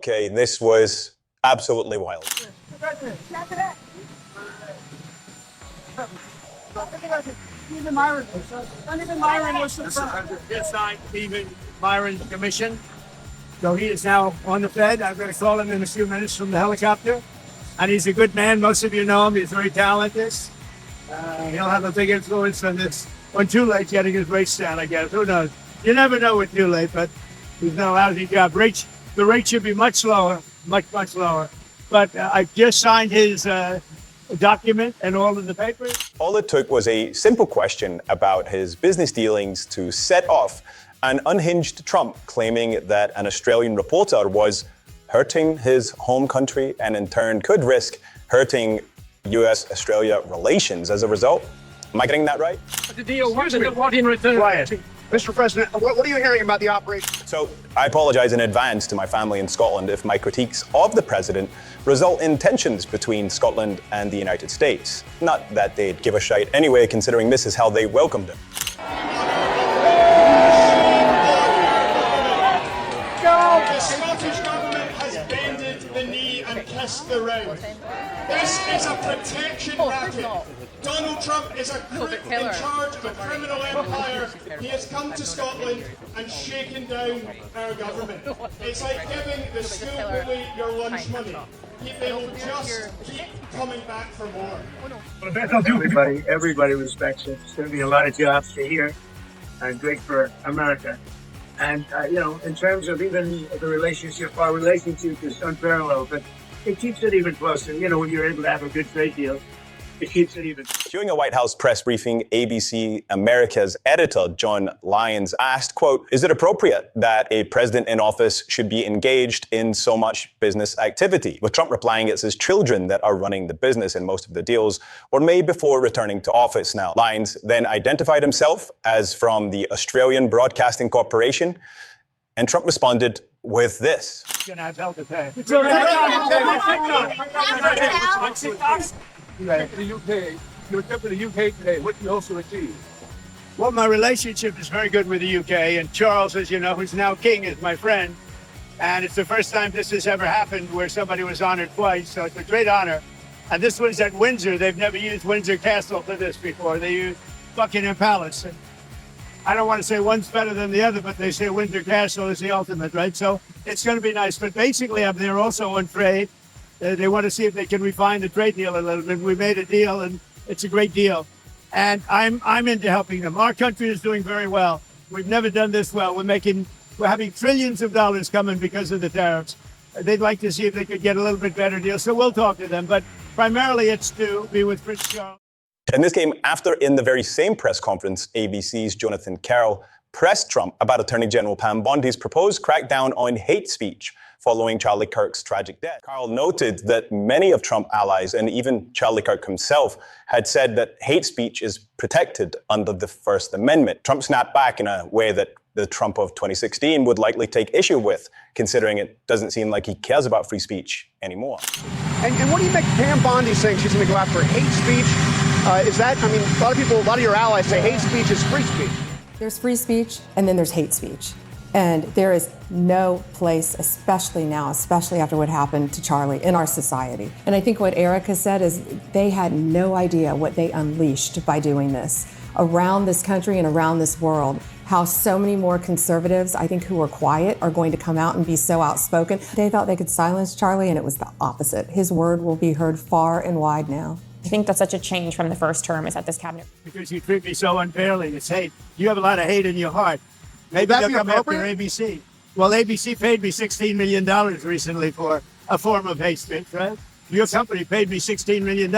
Okay, this was absolutely wild. Stephen Myron was the signed Stephen Myron commission. So he is now on the Fed. I'm going to call him in a few minutes from the helicopter. And he's a good man. Most of you know him. He's very talented. He'll have a big influence on this. On too late getting his rates down, I guess. Who knows? You never know with too late, but he's done a lousy job. The rate should be much lower, much lower. But I just signed his document and all of the papers. All it took was a simple question about his business dealings to set off an unhinged Trump claiming that an Australian reporter was hurting his home country and in turn could risk hurting US-Australia relations as a result. Am I getting that right? The deal wasn't what in return. Quiet. Mr. President, what are you hearing about the operation? So I apologize in advance to my family in Scotland if my critiques of the president result in tensions between Scotland and the United States. Not that they'd give a shite anyway, considering this is how they welcomed him. The Scottish government has bended the knee and kissed the ring. This is a protection racket. Donald Trump is a crook in charge of a criminal empire. He has come to Scotland and shaken down our government. It's like giving the school bully your lunch money. They will just keep coming back for more. Well, that's all everybody respects it. There's going to be a lot of jobs to here and great for America. And, in terms of even the relationship, our relationship is unparalleled, but it keeps it even closer. When you're able to have a good trade deal, it keeps it even. During a White House press briefing, ABC America's editor, John Lyons, asked, quote, "Is it appropriate that a president in office should be engaged in so much business activity?" With Trump replying it's his children that are running the business and most of the deals were made before returning to office. Now, Lyons then identified himself as from the Australian Broadcasting Corporation, and Trump responded with this. You're going to have hell to pay. The UK, you were to the UK today. What did you also achieve? Well, my relationship is very good with the UK, and Charles, as you know, who's now king, is my friend. And it's the first time this has ever happened where somebody was honored twice, so it's a great honor. And this was at Windsor. They've never used Windsor Castle for this before. They used Buckingham Palace. And I don't want to say one's better than the other, but they say Windsor Castle is the ultimate, right? So it's going to be nice. But basically, I'm there also on trade. They want to see if they can refine the trade deal a little bit. We made a deal, and it's a great deal. And I'm into helping them. Our country is doing very well. We've never done this well. We're having trillions of dollars coming because of the tariffs. They'd like to see if they could get a little bit better deal. So we'll talk to them. But primarily, it's to be with Prince Charles. And this came after, in the very same press conference, ABC's Jonathan Carroll pressed Trump about Attorney General Pam Bondi's proposed crackdown on hate speech following Charlie Kirk's tragic death. Carroll noted that many of Trump allies, and even Charlie Kirk himself, had said that hate speech is protected under the First Amendment. Trump snapped back in a way that the Trump of 2016 would likely take issue with, considering it doesn't seem like he cares about free speech anymore. And what do you make Pam Bondi saying she's going to go after hate speech? A lot of your allies say hate speech is free speech. There's free speech, and then there's hate speech. And there is no place, especially now, especially after what happened to Charlie, in our society. And I think what Erica said is they had no idea what they unleashed by doing this around this country and around this world. How so many more conservatives, I think, who are quiet are going to come out and be so outspoken. They thought they could silence Charlie, and it was the opposite. His word will be heard far and wide now. I think that's such a change from the first term is that this cabinet. Because you treat me so unfairly. It's hate. You have a lot of hate in your heart. Maybe they'll come after ABC. Well, ABC paid me $16 million recently for a form of hate speech, right? Your company paid me $16 million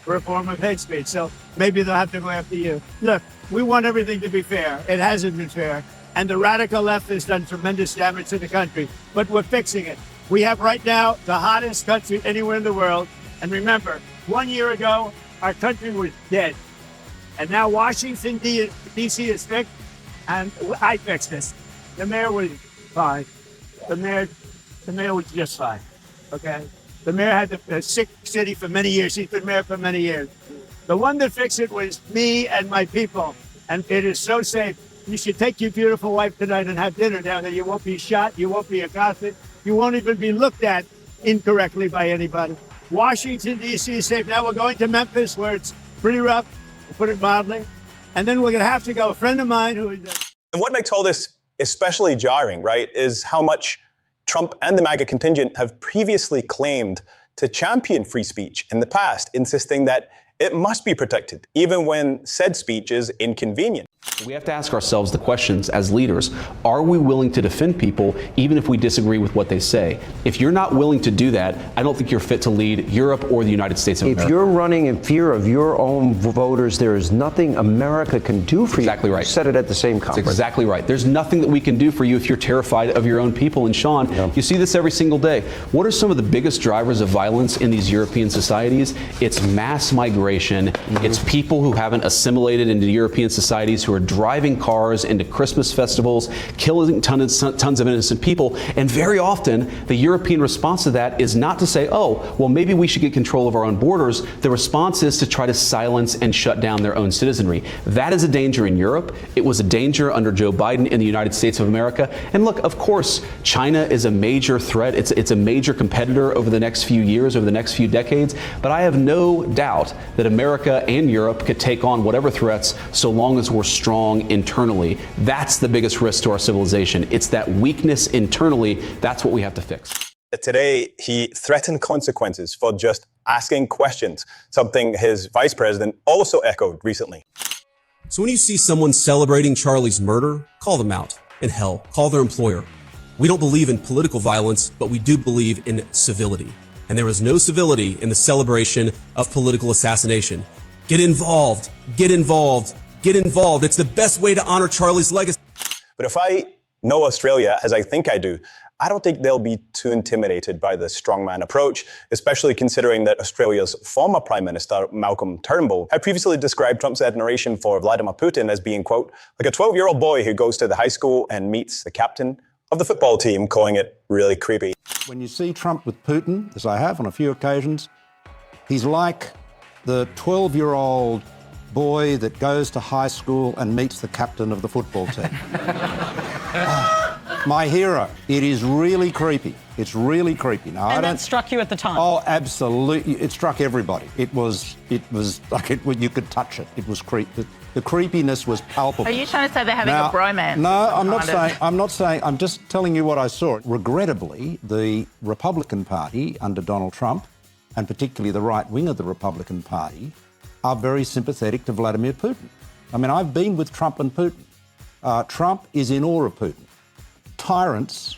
for a form of hate speech. So maybe they'll have to go after you. Look, we want everything to be fair. It hasn't been fair. And the radical left has done tremendous damage to the country. But we're fixing it. We have right now the hottest country anywhere in the world. And remember, 1 year ago, our country was dead. And now Washington, D.C. is fixed. And I fixed this. The mayor was fine. The mayor was just fine. Okay? The mayor had the sick city for many years. He's been mayor for many years. The one that fixed it was me and my people. And it is so safe. You should take your beautiful wife tonight and have dinner down there. You won't be shot. You won't be accosted. You won't even be looked at incorrectly by anybody. Washington, D.C. is safe. Now we're going to Memphis, where it's pretty rough, to put it mildly. And then we're going to have to go. A friend of mine who is... And what makes all this especially jarring, right, is how much Trump and the MAGA contingent have previously claimed to champion free speech in the past, insisting that it must be protected, even when said speech is inconvenient. We have to ask ourselves the questions as leaders. Are we willing to defend people even if we disagree with what they say? If you're not willing to do that, I don't think you're fit to lead Europe or the United States of America. If you're running in fear of your own voters, there is nothing America can do for you. Exactly right. You said it at the same conference. That's exactly right. There's nothing that we can do for you if you're terrified of your own people. And Sean, you see this every single day. What are some of the biggest drivers of violence in these European societies? It's mass migration. It's people who haven't assimilated into European societies, who are driving cars into Christmas festivals, killing tons of innocent people. And very often, the European response to that is not to say, oh, well, maybe we should get control of our own borders. The response is to try to silence and shut down their own citizenry. That is a danger in Europe. It was a danger under Joe Biden in the United States of America. And look, of course, China is a major threat. It's a major competitor over the next few years, over the next few decades. But I have no doubt that America and Europe could take on whatever threats so long as we're strong internally. That's the biggest risk to our civilization. It's that weakness internally. That's what we have to fix. Today, he threatened consequences for just asking questions, something his vice president also echoed recently. So when you see someone celebrating Charlie's murder, call them out. And hell, call their employer. We don't believe in political violence, but we do believe in civility. And there is no civility in the celebration of political assassination. Get involved. Get involved. Get involved. It's the best way to honor Charlie's legacy. But if I know Australia, as I think I do, I don't think they'll be too intimidated by the strongman approach, especially considering that Australia's former Prime Minister, Malcolm Turnbull, had previously described Trump's admiration for Vladimir Putin as being, quote, like a 12-year-old boy who goes to the high school and meets the captain of the football team, calling it really creepy. When you see Trump with Putin, as I have on a few occasions, he's like the 12-year-old boy that goes to high school and meets the captain of the football team. My hero. It is really creepy. It's really creepy. Now, and that struck you at the time? Oh, absolutely. It struck everybody. It was like you could touch it. It was creepy. The creepiness was palpable. Are you trying to say they're having a bromance? No, I'm not saying. I'm just telling you what I saw. Regrettably, the Republican Party under Donald Trump, and particularly the right wing of the Republican Party, are very sympathetic to Vladimir Putin. I mean, I've been with Trump and Putin. Trump is in awe of Putin. Tyrants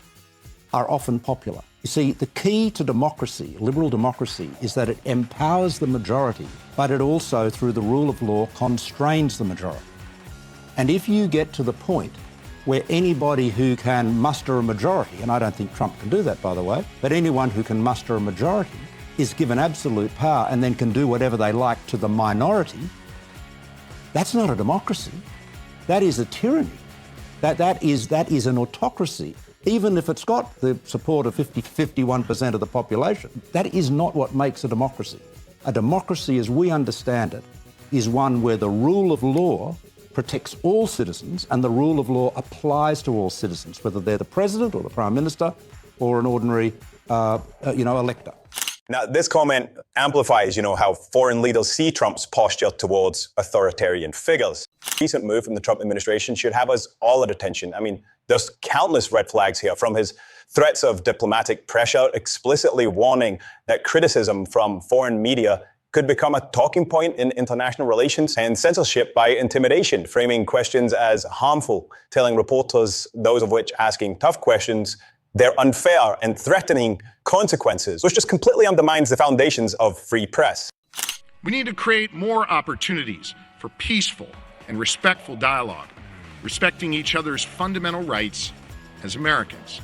are often popular. You see, the key to democracy, liberal democracy, is that it empowers the majority, but it also, through the rule of law, constrains the majority. And if you get to the point where anybody who can muster a majority, and I don't think Trump can do that, by the way, but anyone who can muster a majority is given absolute power and then can do whatever they like to the minority, that's not a democracy. That is a tyranny. That is an autocracy. Even if it's got the support of 51% of the population, that is not what makes a democracy. A democracy, as we understand it, is one where the rule of law protects all citizens and the rule of law applies to all citizens, whether they're the president or the prime minister or an ordinary, elector. Now, this comment amplifies, how foreign leaders see Trump's posture towards authoritarian figures. Recent move from the Trump administration should have us all at attention. I mean, there's countless red flags here, from his threats of diplomatic pressure, explicitly warning that criticism from foreign media could become a talking point in international relations, and censorship by intimidation, framing questions as harmful, telling reporters, those of which asking tough questions, they're unfair and threatening consequences, which just completely undermines the foundations of free press. We need to create more opportunities for peaceful and respectful dialogue, respecting each other's fundamental rights as Americans.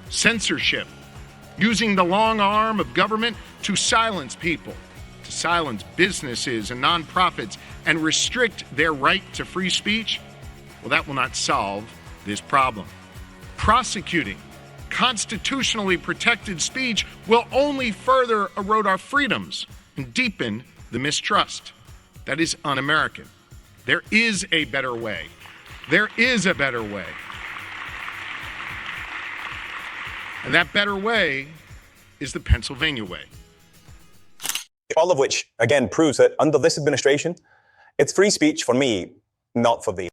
Censorship, using the long arm of government to silence people, to silence businesses and nonprofits and restrict their right to free speech, well, that will not solve this problem. Prosecuting constitutionally protected speech will only further erode our freedoms and deepen the mistrust. That is un-American. There is a better way. There is a better way. And that better way is the Pennsylvania way. All of which, again, proves that under this administration, it's free speech for me, not for thee.